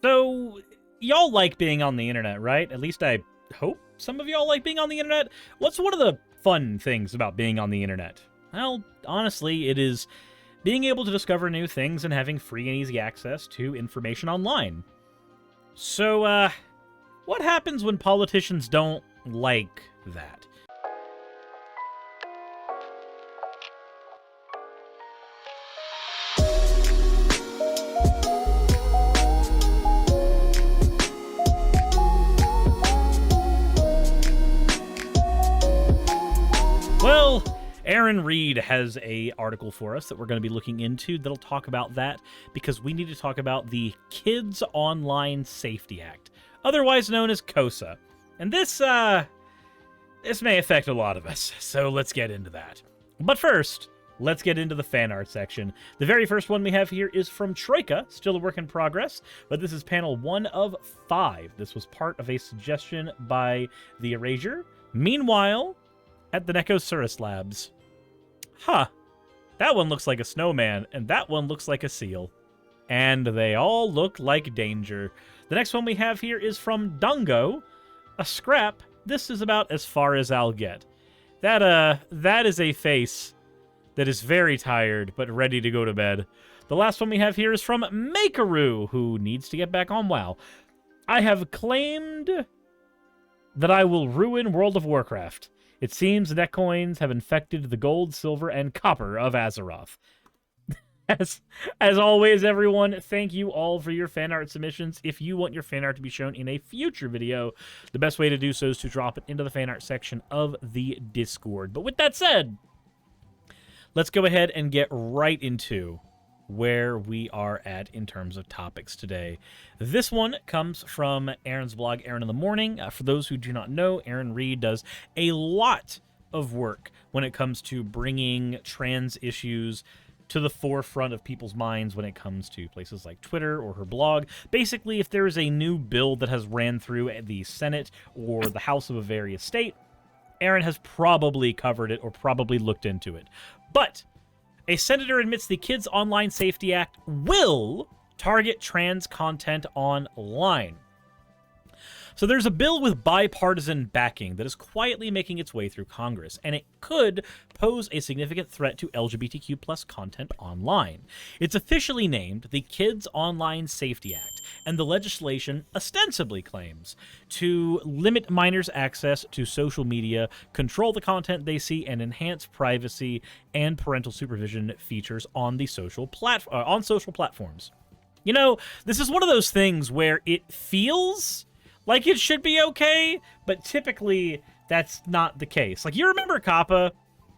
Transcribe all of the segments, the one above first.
So, y'all like being on the internet, right? At least I hope some of y'all like being on the internet. What's one of the fun things about being on the internet? Well, honestly, it is being able to discover new things and having free and easy access to information online. So, what happens when politicians don't like that? Well, Aaron Reed has an article for us that we're going to be looking into that'll talk about that, because we need to talk about the Kids Online Safety Act, otherwise known as KOSA. And this may affect a lot of us, so let's get into that. But first, let's get into the fan art section. The very first one we have here is from Troika, still a work in progress, but this is panel 1 of 5. This was part of a suggestion by the Erasure. Meanwhile, at the Neko Suris Labs. Huh. That one looks like a snowman, and that one looks like a seal. And they all look like danger. The next one we have here is from Dungo. A scrap. This is about as far as I'll get. That is a face that is very tired, but ready to go to bed. The last one we have here is from Makeroo, who needs to get back on WoW. I have claimed that I will ruin World of Warcraft. It seems net coins have infected the gold, silver, and copper of Azeroth. As always, everyone, thank you all for your fan art submissions. If you want your fan art to be shown in a future video, the best way to do so is to drop it into the fan art section of the Discord. But with that said, let's go ahead and get right into where we are at in terms of topics today. This one comes from Aaron's blog, Aaron in the Morning. For those who do not know, Aaron Reed does a lot of work when it comes to bringing trans issues to the forefront of people's minds when it comes to places like Twitter or her blog. Basically, if there is a new bill that has ran through the Senate or the House of a various state, Aaron has probably covered it or probably looked into it. But a senator admits the Kids Online Safety Act will target trans content online. So there's a bill with bipartisan backing that is quietly making its way through Congress, and it could pose a significant threat to LGBTQ plus content online. It's officially named the Kids Online Safety Act, and the legislation ostensibly claims to limit minors' access to social media, control the content they see, and enhance privacy and parental supervision features on the social platforms. You know, this is one of those things where it feels like it should be okay, but typically that's not the case. Like, you remember Kappa?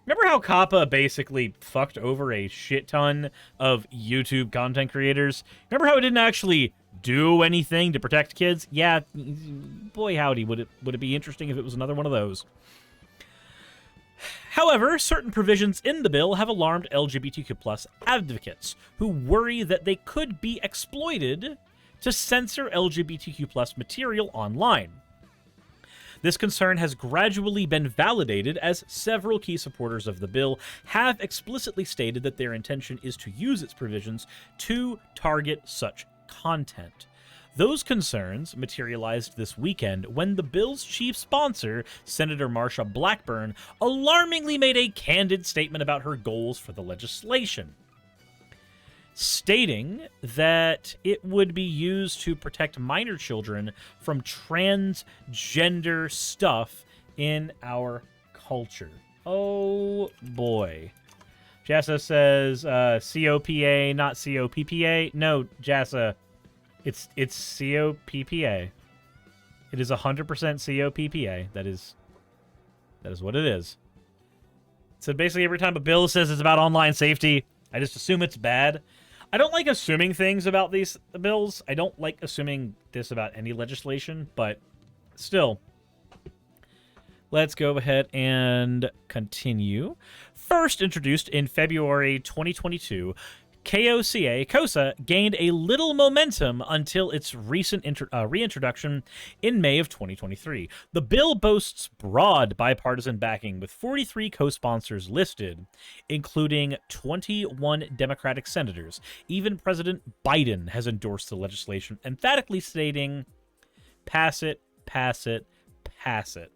Remember how Kappa basically fucked over a shit ton of YouTube content creators? Remember how it didn't actually do anything to protect kids? Yeah, boy howdy, would it be interesting if it was another one of those. However, certain provisions in the bill have alarmed LGBTQ+ advocates who worry that they could be exploited to censor LGBTQ+ material online. This concern has gradually been validated as several key supporters of the bill have explicitly stated that their intention is to use its provisions to target such content. Those concerns materialized this weekend when the bill's chief sponsor, Senator Marsha Blackburn, alarmingly made a candid statement about her goals for the legislation, stating that it would be used to protect minor children from transgender stuff in our culture. Oh boy. Jassa says COPA, not COPPA. No, Jassa, it's COPPA. It is 100% COPPA. That is what it is. So basically every time a bill says it's about online safety, I just assume it's bad. I don't like assuming things about these bills. I don't like assuming this about any legislation, but still. Let's go ahead and continue. First introduced in February 2022, KOSA gained a little momentum until its recent reintroduction in May of 2023. The bill boasts broad bipartisan backing, with 43 co-sponsors listed, including 21 Democratic senators. Even President Biden has endorsed the legislation, emphatically stating, "Pass it, pass it, pass it."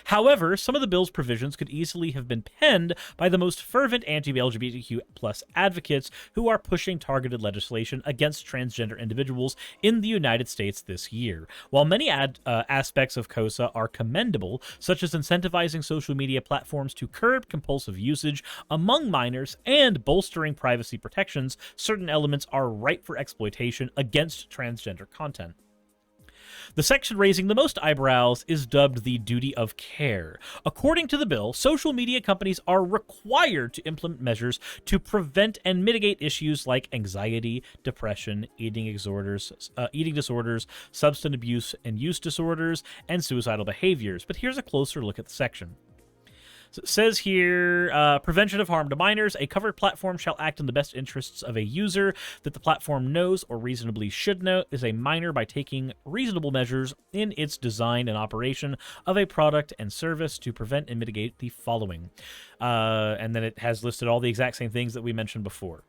However, some of the bill's provisions could easily have been penned by the most fervent anti-LGBTQ plus advocates who are pushing targeted legislation against transgender individuals in the United States this year. While many aspects of KOSA are commendable, such as incentivizing social media platforms to curb compulsive usage among minors and bolstering privacy protections, certain elements are ripe for exploitation against transgender content. The section raising the most eyebrows is dubbed the duty of care. According to the bill, social media companies are required to implement measures to prevent and mitigate issues like anxiety, depression, eating disorders, substance abuse and use disorders, and suicidal behaviors. But here's a closer look at the section. So it says here, prevention of harm to minors. A covered platform shall act in the best interests of a user that the platform knows or reasonably should know is a minor by taking reasonable measures in its design and operation of a product and service to prevent and mitigate the following. And then it has listed all the exact same things that we mentioned before.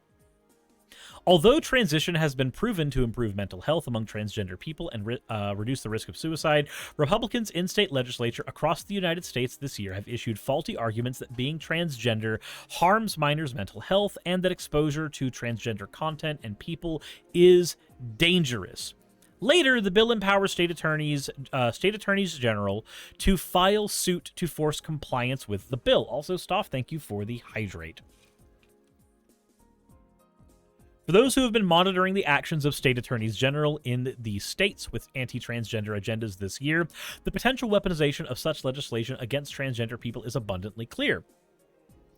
Although transition has been proven to improve mental health among transgender people and reduce the risk of suicide, Republicans in state legislature across the United States this year have issued faulty arguments that being transgender harms minors' mental health and that exposure to transgender content and people is dangerous. Later, the bill empowers state attorneys general to file suit to force compliance with the bill. Also, Stoff, thank you for the hydrate. For those who have been monitoring the actions of state attorneys general in the states with anti-transgender agendas this year, the potential weaponization of such legislation against transgender people is abundantly clear.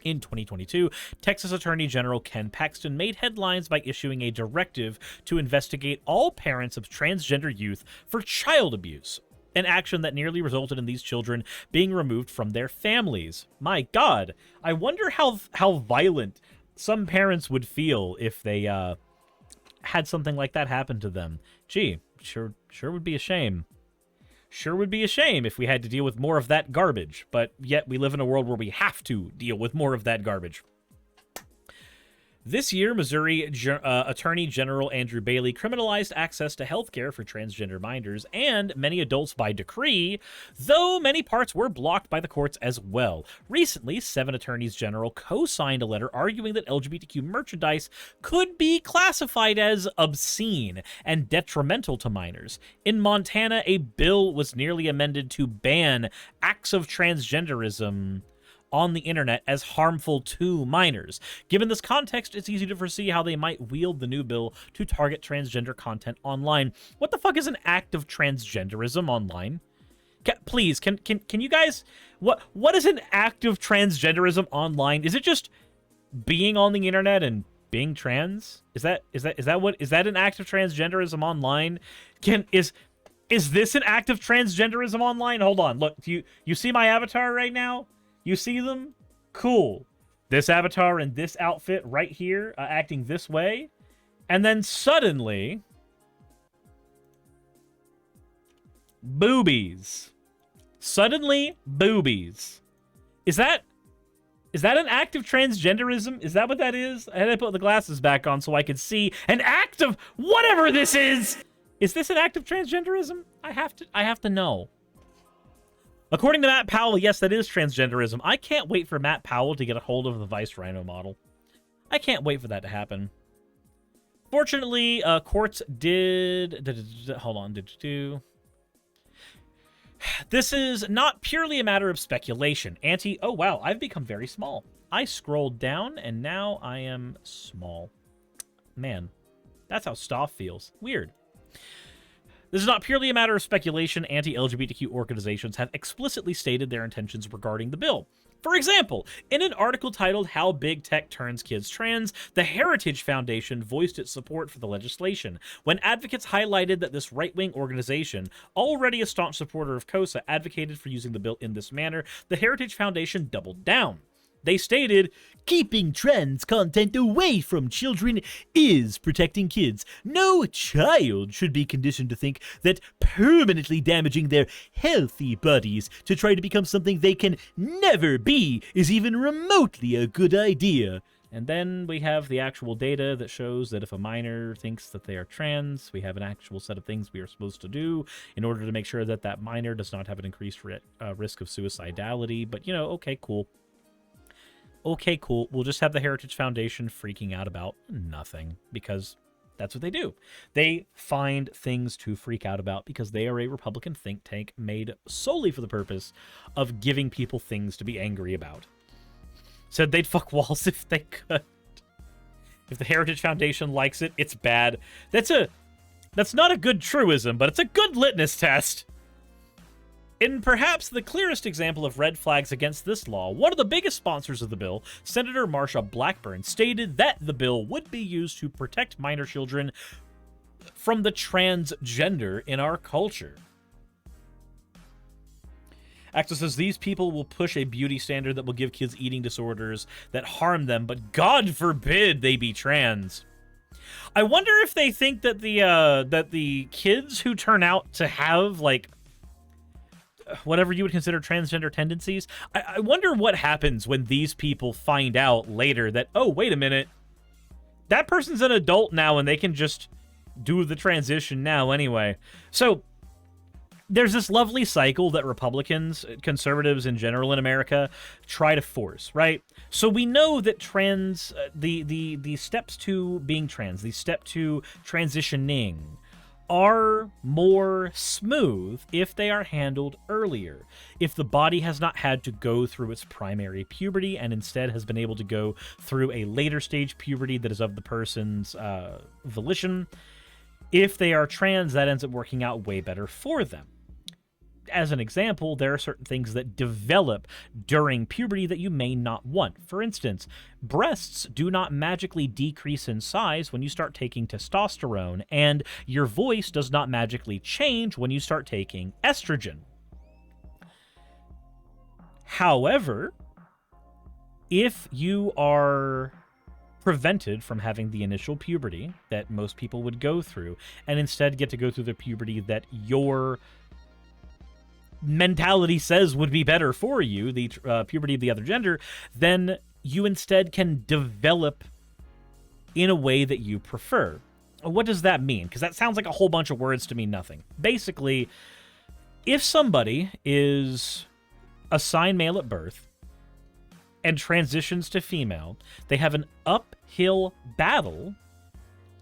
In 2022, Texas Attorney General Ken Paxton made headlines by issuing a directive to investigate all parents of transgender youth for child abuse, an action that nearly resulted in these children being removed from their families. My God, I wonder how violent some parents would feel if they had something like that happen to them. Gee, sure would be a shame. Sure would be a shame if we had to deal with more of that garbage, but yet we live in a world where we have to deal with more of that garbage. This year, Missouri Attorney General Andrew Bailey criminalized access to health care for transgender minors and many adults by decree, though many parts were blocked by the courts as well. Recently, 7 attorneys general co-signed a letter arguing that LGBTQ merchandise could be classified as obscene and detrimental to minors. In Montana, a bill was nearly amended to ban acts of transgenderism on the internet as harmful to minors. Given this context, it's easy to foresee how they might wield the new bill to target transgender content online. What the fuck is an act of transgenderism online? Please, can you guys, what is an act of transgenderism online? Is it just being on the internet and being trans? Is that an act of transgenderism online? Is this an act of transgenderism online? Hold on, look, you see my avatar right now? You see them? Cool. This avatar in this outfit right here, acting this way. And then suddenly, boobies. Suddenly, boobies. Is that an act of transgenderism? Is that what that is? I had to put the glasses back on so I could see an act of whatever this is. Is this an act of transgenderism? I have to know. According to Matt Powell, yes, that is transgenderism. I can't wait for Matt Powell to get a hold of the Vice Rhino model. I can't wait for that to happen. Fortunately, courts did... Hold on. This is not purely a matter of speculation. Oh, wow, I've become very small. I scrolled down, and now I am small. Man, that's how Stoff feels. Weird. This is not purely a matter of speculation. Anti-LGBTQ organizations have explicitly stated their intentions regarding the bill. For example, in an article titled How Big Tech Turns Kids Trans, the Heritage Foundation voiced its support for the legislation. When advocates highlighted that this right-wing organization, already a staunch supporter of KOSA, advocated for using the bill in this manner, the Heritage Foundation doubled down. They stated, keeping trans content away from children is protecting kids. No child should be conditioned to think that permanently damaging their healthy bodies to try to become something they can never be is even remotely a good idea. And then we have the actual data that shows that if a minor thinks that they are trans, we have an actual set of things we are supposed to do in order to make sure that that minor does not have an increased risk of suicidality. But, you know, okay, cool. Okay, cool. We'll just have the Heritage Foundation freaking out about nothing because that's what they do. They find things to freak out about because they are a Republican think tank made solely for the purpose of giving people things to be angry about. Said they'd fuck walls if they could. If the Heritage Foundation likes it, it's bad. That's not a good truism, but it's a good litmus test. In perhaps the clearest example of red flags against this law, one of the biggest sponsors of the bill, Senator Marsha Blackburn, stated that the bill would be used to protect minor children from the transgender in our culture. Axel says, these people will push a beauty standard that will give kids eating disorders that harm them, but God forbid they be trans. I wonder if they think that the kids who turn out to have, like, whatever you would consider transgender tendencies, I wonder what happens when these people find out later that, oh, wait a minute, that person's an adult now and they can just do the transition now anyway. So there's this lovely cycle that Republicans, conservatives in general in America, try to force, right? So we know that the steps to being trans, the step to transitioning, are more smooth if they are handled earlier. If the body has not had to go through its primary puberty and instead has been able to go through a later stage puberty that is of the person's volition, if they are trans, that ends up working out way better for them. As an example, there are certain things that develop during puberty that you may not want. For instance, breasts do not magically decrease in size when you start taking testosterone, and your voice does not magically change when you start taking estrogen. However, if you are prevented from having the initial puberty that most people would go through, and instead get to go through the puberty that your mentality says would be better for you, the puberty of the other gender, then you instead can develop in a way that you prefer. What does that mean? Because that sounds like a whole bunch of words to mean nothing. Basically, if somebody is assigned male at birth and transitions to female, they have an uphill battle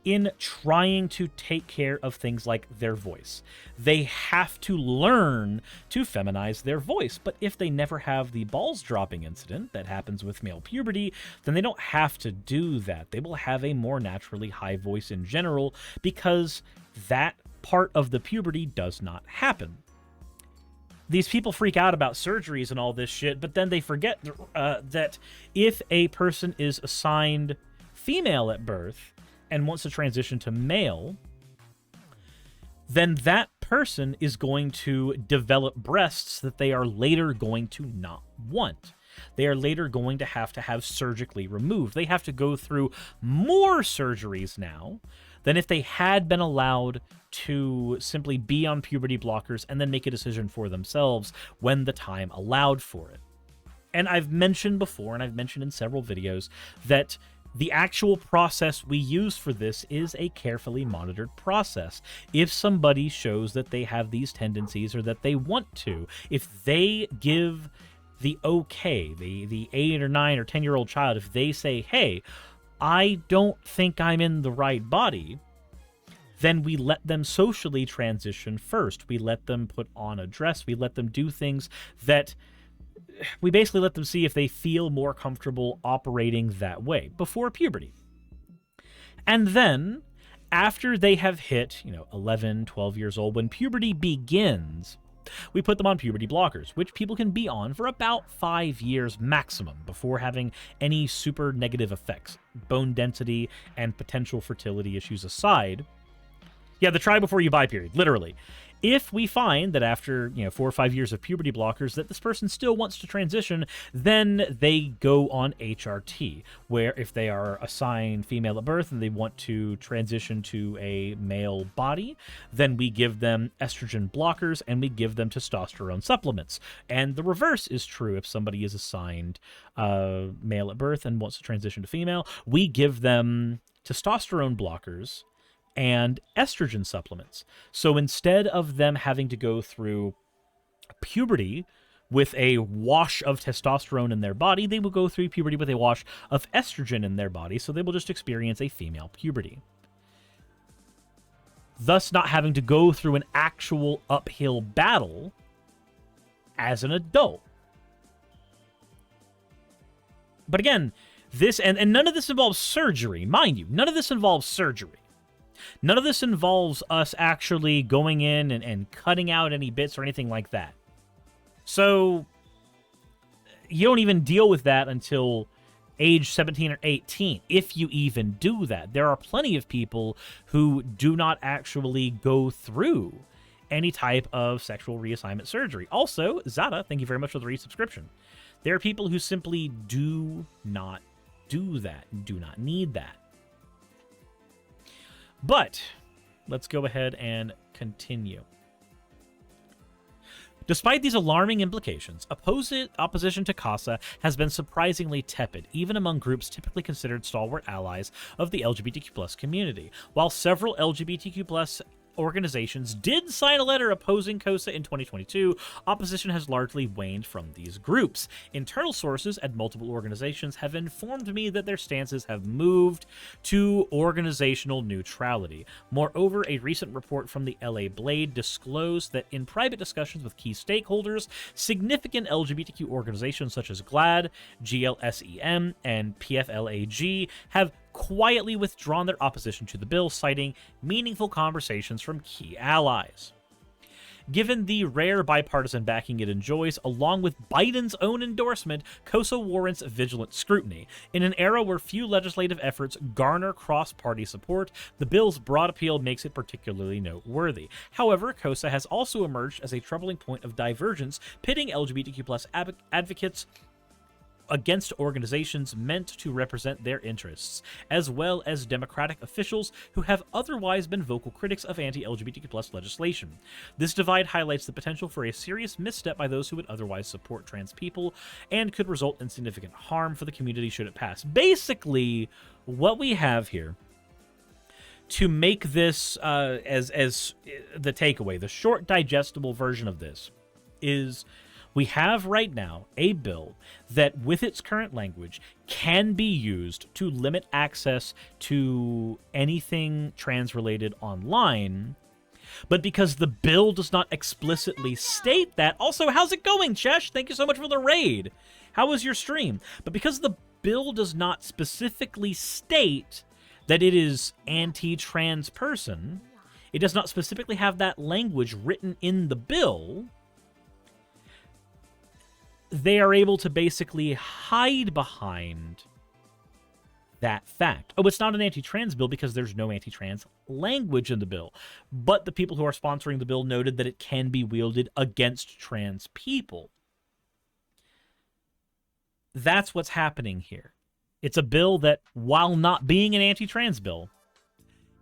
in trying to take care of things like their voice. They have to learn to feminize their voice, but if they never have the balls dropping incident that happens with male puberty, then they don't have to do that. They will have a more naturally high voice in general because that part of the puberty does not happen. These people freak out about surgeries and all this shit, but then they forget that if a person is assigned female at birth and wants to transition to male, then that person is going to develop breasts that they are later going to not want. They are later going to have surgically removed. They have to go through more surgeries now than if they had been allowed to simply be on puberty blockers and then make a decision for themselves when the time allowed for it. And I've mentioned before, and I've mentioned in several videos, that the actual process we use for this is a carefully monitored process. If somebody shows that they have these tendencies or that they want to, if they give the okay, the 8 or 9 or 10-year-old child, if they say, hey, I don't think I'm in the right body, then we let them socially transition first. We let them put on a dress. We let them do things that we basically let them see if they feel more comfortable operating that way before puberty. And then after they have hit, 11, 12 years old, when puberty begins, we put them on puberty blockers, which people can be on for about 5 years maximum before having any super negative effects, bone density and potential fertility issues aside. Yeah, the try before you buy period, literally. If we find that after 4 or 5 years of puberty blockers that this person still wants to transition, then they go on HRT, where if they are assigned female at birth and they want to transition to a male body, then we give them estrogen blockers and we give them testosterone supplements. And the reverse is true. If somebody is assigned male at birth and wants to transition to female, we give them testosterone blockers and estrogen supplements. So instead of them having to go through puberty with a wash of testosterone in their body, they will go through puberty with a wash of estrogen in their body, so they will just experience a female puberty, thus not having to go through an actual uphill battle as an adult. But again, this and none of this involves surgery, mind you. None of this involves surgery. None of this involves us actually going in and cutting out any bits or anything like that. So you don't even deal with that until age 17 or 18, if you even do that. There are plenty of people who do not actually go through any type of sexual reassignment surgery. Also, Zada, thank you very much for the resubscription. There are people who simply do not do that, do not need that. But let's go ahead and continue. Despite these alarming implications, opposition to KOSA has been surprisingly tepid, even among groups typically considered stalwart allies of the LGBTQ+ community. While several LGBTQ+ organizations did sign a letter opposing KOSA in 2022, opposition has largely waned from these groups. Internal sources at multiple organizations have informed me that their stances have moved to organizational neutrality. Moreover, a recent report from the LA Blade disclosed that in private discussions with key stakeholders, significant LGBTQ organizations such as GLAAD, GLSEM, and PFLAG have quietly withdrawn their opposition to the bill, citing meaningful conversations from key allies. Given the rare bipartisan backing it enjoys, along with Biden's own endorsement, KOSA warrants vigilant scrutiny. In an era where few legislative efforts garner cross-party support, the bill's broad appeal makes it particularly noteworthy. However, KOSA has also emerged as a troubling point of divergence, pitting LGBTQ+ advocates against organizations meant to represent their interests, as well as Democratic officials who have otherwise been vocal critics of anti-LGBTQ+ legislation. This divide highlights the potential for a serious misstep by those who would otherwise support trans people and could result in significant harm for the community should it pass. Basically, what we have here, to make this as the takeaway, the short digestible version of this, is we have right now a bill that, with its current language, can be used to limit access to anything trans-related online. But because the bill does not explicitly state that... Also, how's it going, Chesh? Thank you so much for the raid. How was your stream? But because the bill does not specifically state that it is anti-trans person, it does not specifically have that language written in the bill, they are able to basically hide behind that fact. Oh, it's not an anti-trans bill because there's no anti-trans language in the bill. But the people who are sponsoring the bill noted that it can be wielded against trans people. That's what's happening here. It's a bill that, while not being an anti-trans bill,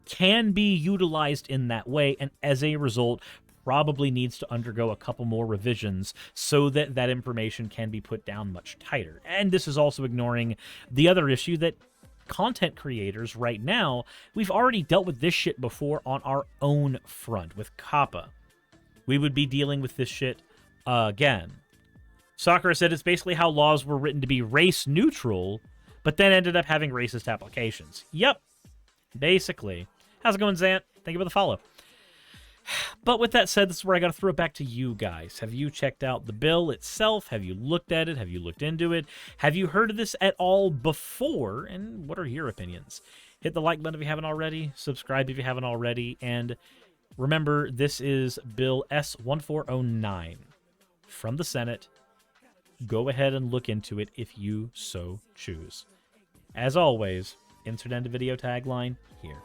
can be utilized in that way, and as a result, probably needs to undergo a couple more revisions so that that information can be put down much tighter. And this is also ignoring the other issue that content creators right now, we've already dealt with this shit before on our own front with Kappa. We would be dealing with this shit again. Sakura said it's basically how laws were written to be race neutral, but then ended up having racist applications. Yep, basically. How's it going, Zant? Thank you for the follow. But with that said, this is where I got to throw it back to you guys. Have you checked out the bill itself? Have you looked at it? Have you looked into it? Have you heard of this at all before? And what are your opinions? Hit the like button if you haven't already. Subscribe if you haven't already. And remember, this is Bill S-1409 from the Senate. Go ahead and look into it if you so choose. As always, insert end video tagline here.